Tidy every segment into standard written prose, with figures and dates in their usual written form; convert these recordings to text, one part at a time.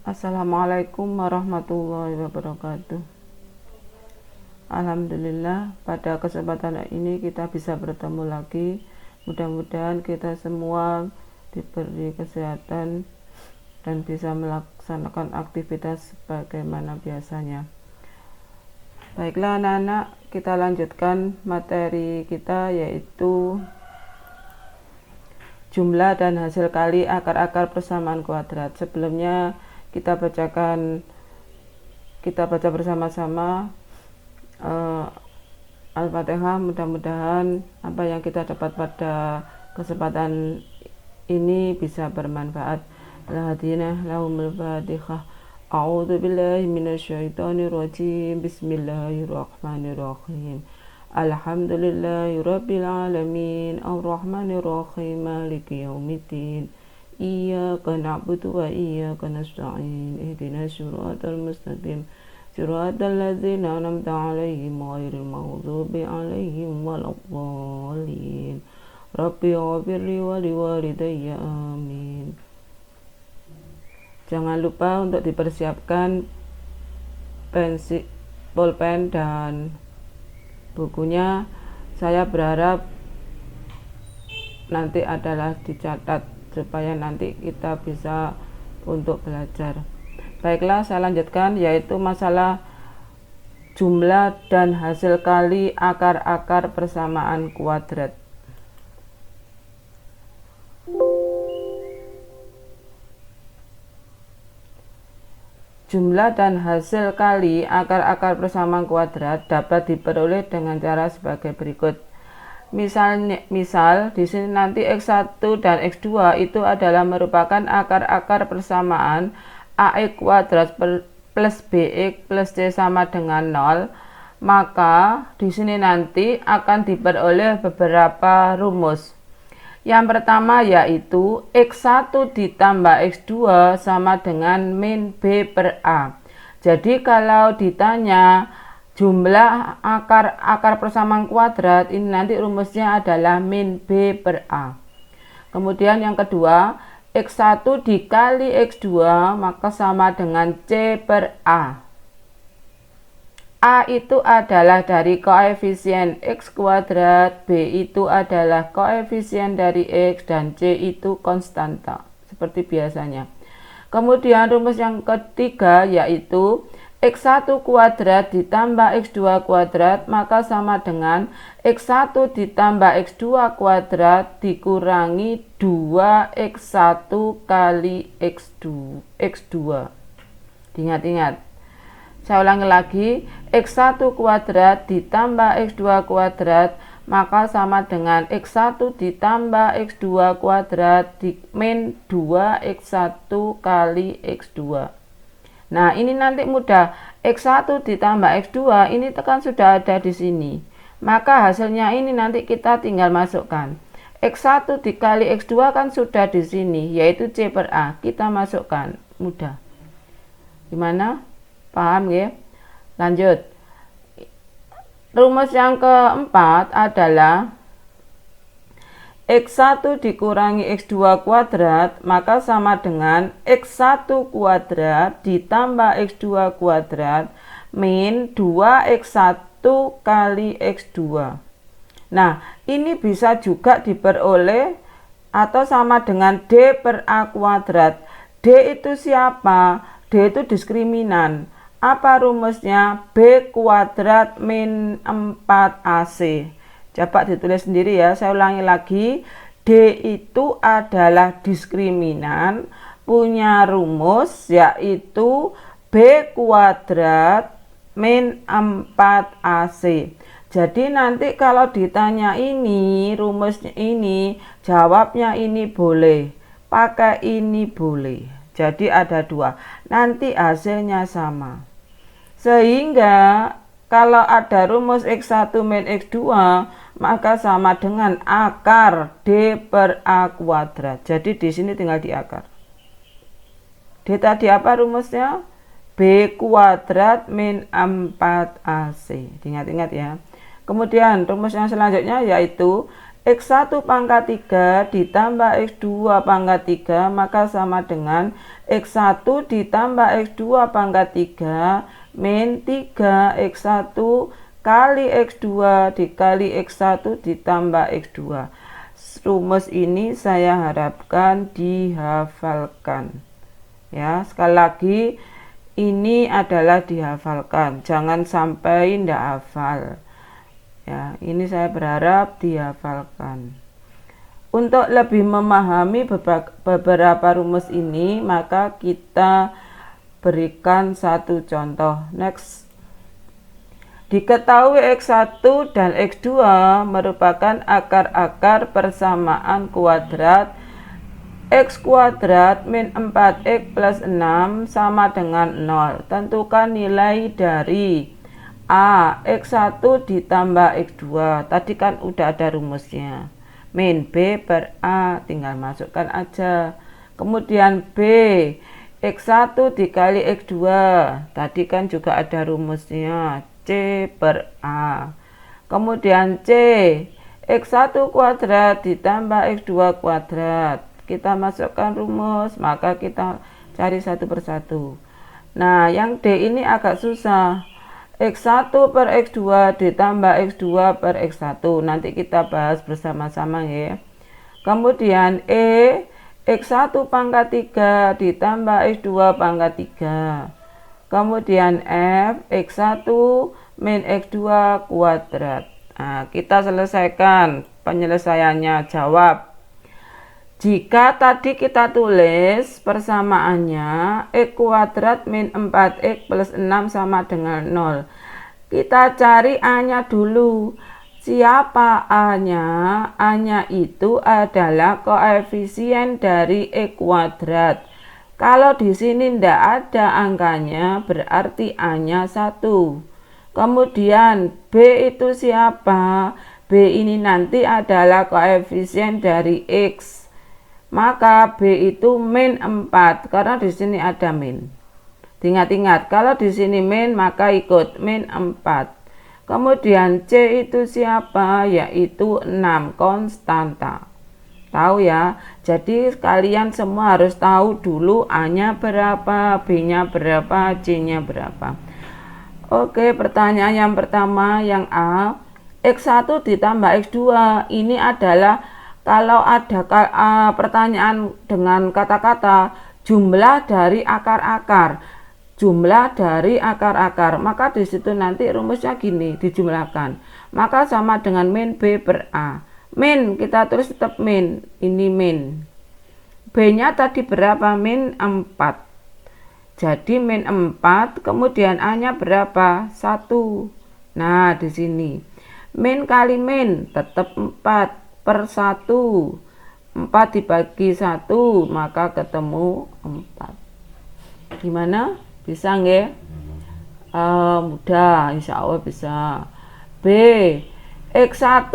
Assalamualaikum warahmatullahi wabarakatuh. Alhamdulillah, pada kesempatan ini kita bisa bertemu lagi. Mudah-mudahan kita semua diberi kesehatan dan bisa melaksanakan aktivitas sebagaimana biasanya. Baiklah anak-anak, kita lanjutkan materi kita, yaitu jumlah dan hasil kali akar-akar persamaan kuadrat. Sebelumnya kita baca bersama-sama Al-Fatihah. Mudah-mudahan apa yang kita dapat pada kesempatan ini bisa bermanfaat. Al-Hadinah lahumul Fatihah. A'udzu billahi minasyaitonir rajim. Bismillahirrahmanirrahim. Alhamdulillahi rabbil alamin. Ar-rahmanir rahim. Maliki yaumiddin. Iyyaka na'budu wa iyyaka nasta'in. Ihdinas siratal mustaqim. Siratal ladzina an'amta 'alaihim ghairil maghdubi 'alaihim waladdallin. Rabbi ighfirli wa liwalidayya amin. Jangan lupa untuk dipersiapkan pensil, pulpen dan bukunya. Saya berharap nanti adalah dicatat supaya nanti kita bisa untuk belajar. Baiklah, saya lanjutkan, yaitu masalah jumlah dan hasil kali akar-akar persamaan kuadrat. Jumlah dan hasil kali akar-akar persamaan kuadrat dapat diperoleh dengan cara sebagai berikut. Misal di sini nanti X1 dan X2 itu adalah merupakan akar-akar persamaan AX kuadrat plus BX plus C sama dengan 0, maka di sini nanti akan diperoleh beberapa rumus. Yang pertama yaitu X1 ditambah X2 sama dengan min B per A. Jadi kalau ditanya jumlah akar persamaan kuadrat, ini nanti rumusnya adalah min B per A. Kemudian yang kedua, X1 dikali X2 maka sama dengan C per A. A itu adalah dari koefisien X kuadrat, B itu adalah koefisien dari X, dan C itu konstanta, seperti biasanya. Kemudian rumus yang ketiga yaitu X1 kuadrat ditambah X2 kuadrat maka sama dengan X1 ditambah X2 kuadrat dikurangi 2X1 kali X2. Ingat-ingat. Saya ulangi lagi, X1 kuadrat ditambah X2 kuadrat maka sama dengan X1 ditambah X2 kuadrat min 2X1 kali X2. Nah, ini nanti mudah. X1 ditambah X2 ini kan sudah ada di sini. Maka hasilnya ini nanti kita tinggal masukkan. X1 dikali X2 kan sudah di sini, yaitu C per A. Kita masukkan. Mudah. Gimana? Paham ya? Lanjut. Rumus yang keempat adalah X1 dikurangi X2 kuadrat maka sama dengan X1 kuadrat ditambah X2 kuadrat min 2X1 kali X2. Nah, ini bisa juga diperoleh atau sama dengan D per A kuadrat. D itu siapa? D itu diskriminan. Apa rumusnya? B kuadrat min 4AC. Coba ditulis sendiri ya, saya ulangi lagi. D itu adalah diskriminan, punya rumus yaitu B kuadrat min 4AC. Jadi nanti kalau ditanya ini, rumusnya ini, jawabnya ini boleh, pakai ini boleh. Jadi ada dua, nanti hasilnya sama. Sehingga kalau ada rumus X1 min X2 maka sama dengan akar D per A kuadrat. Jadi di sini tinggal diakar. D tadi apa rumusnya? B kuadrat min 4AC. Diingat-ingat ya. Kemudian rumus yang selanjutnya yaitu X1 pangkat 3 ditambah X2 pangkat 3 maka sama dengan X1 ditambah X2 pangkat 3 min 3 X1 kali X2 dikali X1 ditambah X2. Rumus ini saya harapkan dihafalkan. Ya, sekali lagi ini adalah dihafalkan, jangan sampai tidak hafal. Ya, ini saya berharap dihafalkan. Untuk lebih memahami beberapa rumus ini, maka kita berikan satu contoh. Next. Diketahui X1 dan X2 merupakan akar-akar persamaan kuadrat X kuadrat min 4X plus 6 sama dengan 0. Tentukan nilai dari A, X1 ditambah X2. Tadi kan udah ada rumusnya. Min B per A, tinggal masukkan aja. Kemudian B, X1 dikali X2. Tadi kan juga ada rumusnya. C per A. Kemudian C, X1 kuadrat ditambah X2 kuadrat. Kita masukkan rumus, maka kita cari satu persatu. Nah, yang D ini agak susah. X1 per X2 ditambah X2 per X1. Nanti kita bahas bersama-sama ya. Kemudian E, X1 pangkat 3 ditambah X2 pangkat 3. Kemudian F, X1 min X2 kuadrat. Nah, kita selesaikan penyelesaiannya. Jawab. Jika tadi kita tulis persamaannya X kuadrat min 4X plus 6 sama dengan 0. Kita cari A-nya dulu. Siapa A-nya? A-nya itu adalah koefisien dari X kuadrat. Kalau di sini tidak ada angkanya, berarti A-nya 1. Kemudian B itu siapa? B ini nanti adalah koefisien dari X. Maka B itu min 4 karena di sini ada min. Ingat-ingat, kalau di sini min maka ikut min 4. Kemudian C itu siapa? Yaitu 6 konstanta. Tahu ya? Jadi kalian semua harus tahu dulu A-nya berapa, B-nya berapa, C-nya berapa. Oke, pertanyaan yang pertama yang A, X1 ditambah X2. Ini adalah kalau ada pertanyaan dengan kata-kata jumlah dari akar-akar, maka di situ nanti rumusnya gini, dijumlahkan. Maka sama dengan min B per A. Min, kita tulis tetap min, ini min. B-nya tadi berapa? Min 4. Jadi min 4, kemudian A-nya berapa? 1. Nah, di sini. Min kali min, tetap 4. Per 1 4 dibagi 1 maka ketemu 4. Gimana? Bisa nggak? Mudah, insya Allah bisa. B, X1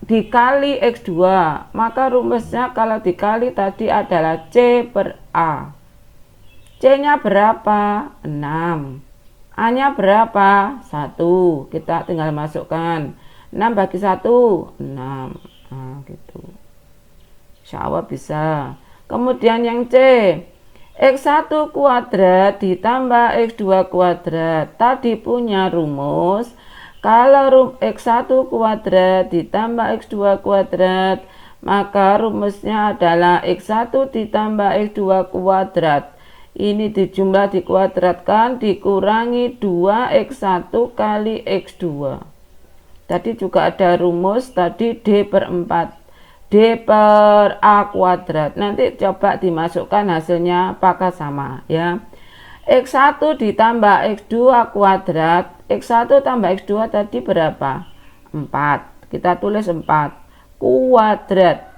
dikali X2, maka rumusnya kalau dikali tadi adalah C per A. C nya berapa? 6. A nya berapa? 1. Kita tinggal masukkan 6 bagi 1, 6. Nah, gitu. Insya Allah bisa. Kemudian yang C, X1 kuadrat ditambah X2 kuadrat. Tadi punya rumus, kalau X1 kuadrat ditambah X2 kuadrat, maka rumusnya adalah X1 ditambah X2 kuadrat. Ini dijumlah dikuadratkan, dikurangi 2X1 kali X2. Tadi juga ada rumus tadi D per 4. D per A kuadrat. Nanti coba dimasukkan hasilnya apakah sama ya. X1 ditambah X2 kuadrat. X1 tambah X2 tadi berapa? 4. Kita tulis 4. Kuadrat.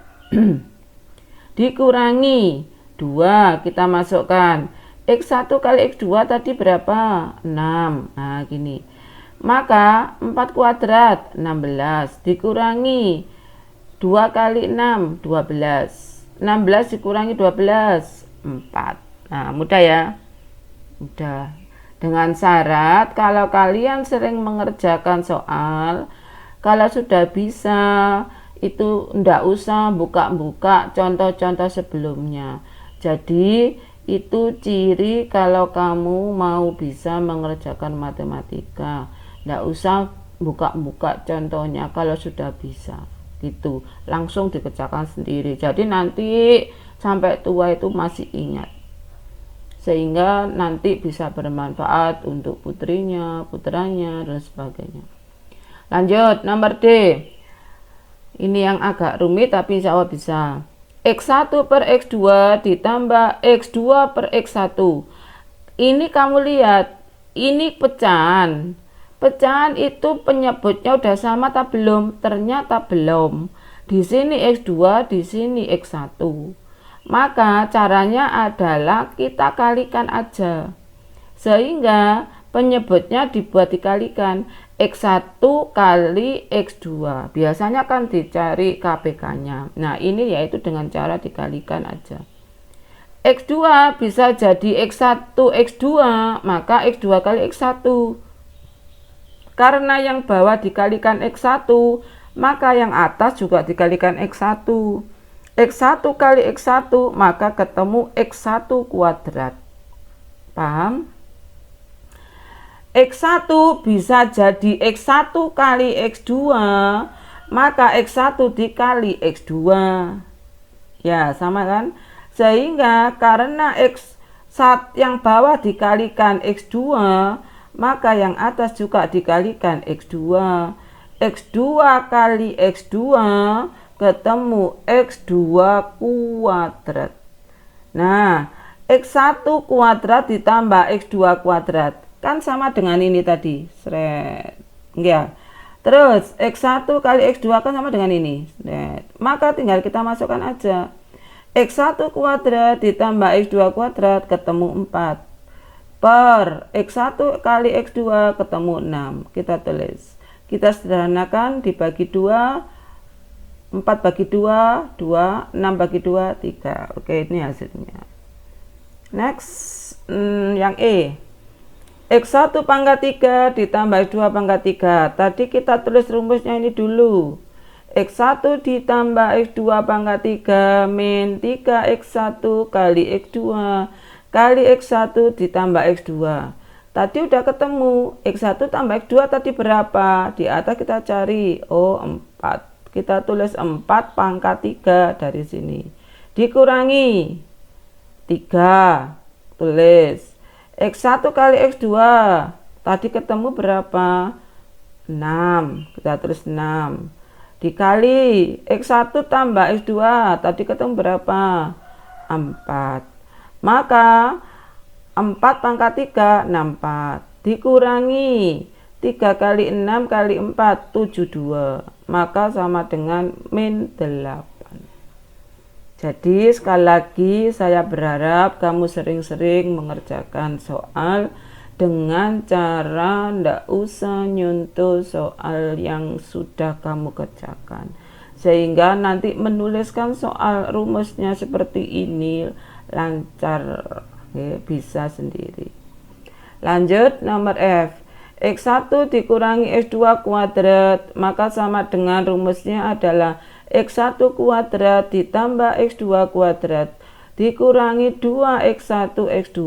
Dikurangi 2. Kita masukkan. X1 kali X2 tadi berapa? 6. Nah gini. Maka 4 kuadrat 16 dikurangi 2 kali 6 12. 16 dikurangi 12 4. Nah, mudah ya? Mudah. Dengan syarat kalau kalian sering mengerjakan soal, kalau sudah bisa itu ndak usah buka-buka contoh-contoh sebelumnya. Jadi itu ciri kalau kamu mau bisa mengerjakan matematika, ndak usah buka-buka contohnya kalau sudah bisa gitu, langsung dikerjakan sendiri. Jadi nanti sampai tua itu masih ingat, sehingga nanti bisa bermanfaat untuk putrinya, putranya, dan sebagainya. Lanjut, nomor D. Ini yang agak rumit tapi insya Allah bisa. X1 per X2 ditambah X2 per X1. Ini kamu lihat, ini pecahan. Pecahan itu penyebutnya udah sama atau belum? Ternyata belum. Di sini X2, di sini X1. Maka caranya adalah kita kalikan aja. Sehingga penyebutnya dibuat dikalikan. X1 kali X2. Biasanya kan dicari KPK-nya. Nah, ini yaitu dengan cara dikalikan aja. X2 bisa jadi X1 X2, maka X2 kali X1. Karena yang bawah dikalikan X1, maka yang atas juga dikalikan X1. X1 kali X1, maka ketemu X1 kuadrat. Paham? X1 bisa jadi X1 kali X2, maka X1 dikali X2. Ya, sama kan? Sehingga karena X1 yang bawah dikalikan X2, maka yang atas juga dikalikan X2. X2 kali X2 ketemu X2 kuadrat. Nah, X1 kuadrat ditambah X2 kuadrat kan sama dengan ini tadi. Sret. Ya. Terus X1 kali X2 kan sama dengan ini. Sret. Maka tinggal kita masukkan aja. X1 kuadrat ditambah X2 kuadrat ketemu 4. Per X1 kali X2 ketemu 6. Kita tulis. Kita sederhanakan, dibagi 2. 4 bagi 2, 2, 6 bagi 2, 3. Oke, ini hasilnya. Next, yang E. X1 pangkat 3 ditambah X2 pangkat 3. Tadi kita tulis rumusnya ini dulu. X1 ditambah X2 pangkat 3 min 3X1 kali X2 kali X1 ditambah X2. Tadi udah ketemu. X1 tambah X2 tadi berapa? Di atas kita cari. Oh, 4. Kita tulis 4 pangkat 3 dari sini. Dikurangi 3. Tulis. X1 kali X2. Tadi ketemu berapa? 6. Kita tulis 6. Dikali X1 tambah X2. Tadi ketemu berapa? 4. Maka 4 pangkat 3, 64. Dikurangi 3 kali 6 kali 4, 72. Maka sama dengan min 8. Jadi sekali lagi saya berharap kamu sering-sering mengerjakan soal dengan cara ndak usah nyuntuh soal yang sudah kamu kerjakan. Sehingga nanti menuliskan soal rumusnya seperti ini lancar, ya, bisa sendiri. Lanjut nomor F. X1 dikurangi X2 kuadrat, maka sama dengan rumusnya adalah X1 kuadrat ditambah X2 kuadrat dikurangi 2X1 X2.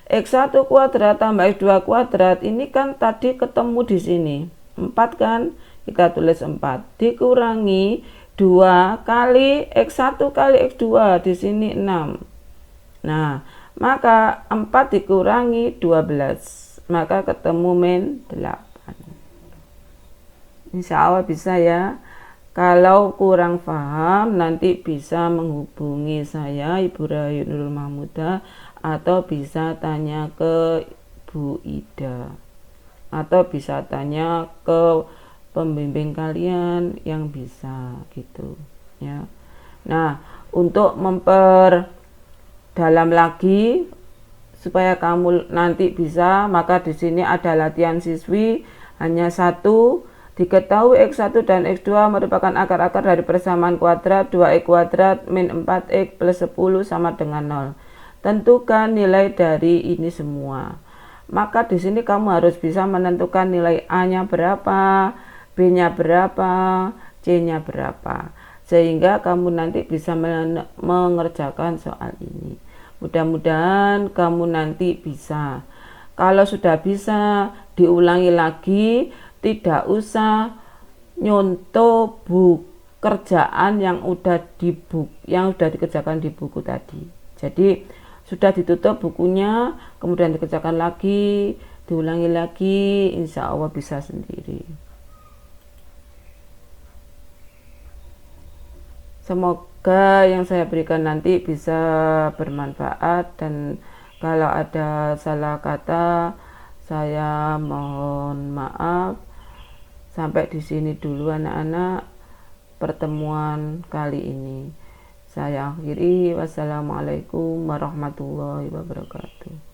X1 kuadrat tambah X2 kuadrat ini kan tadi ketemu di sini 4 kan, kita tulis 4 dikurangi 2 kali X1 kali X2, di sini 6. Nah, maka 4 dikurangi 12, maka ketemu min 8. Insya Allah bisa ya. Kalau kurang paham nanti bisa menghubungi saya Ibu Rahayu Nurul Mahmudah, atau bisa tanya ke Bu Ida, atau bisa tanya ke pembimbing kalian yang bisa gitu ya. Nah, untuk memperdalam lagi supaya kamu nanti bisa, maka di sini ada latihan siswi hanya 1. Diketahui X1 dan X2 merupakan akar-akar dari persamaan kuadrat 2X kuadrat min 4X plus 10 sama dengan 0. Tentukan nilai dari ini semua. Maka di sini kamu harus bisa menentukan nilai A-nya berapa, B-nya berapa, C-nya berapa, sehingga kamu nanti bisa mengerjakan soal ini. Mudah-mudahan kamu nanti bisa. Kalau sudah bisa, diulangi lagi, tidak usah nyontoh kerjaan yang udah dikerjakan di buku tadi. Jadi sudah ditutup bukunya, kemudian dikerjakan lagi, diulangi lagi, insya Allah bisa sendiri. Semoga yang saya berikan nanti bisa bermanfaat, dan kalau ada salah kata saya mohon maaf. Sampai di sini dulu anak-anak pertemuan kali ini. Saya akhiri. Wassalamualaikum warahmatullahi wabarakatuh.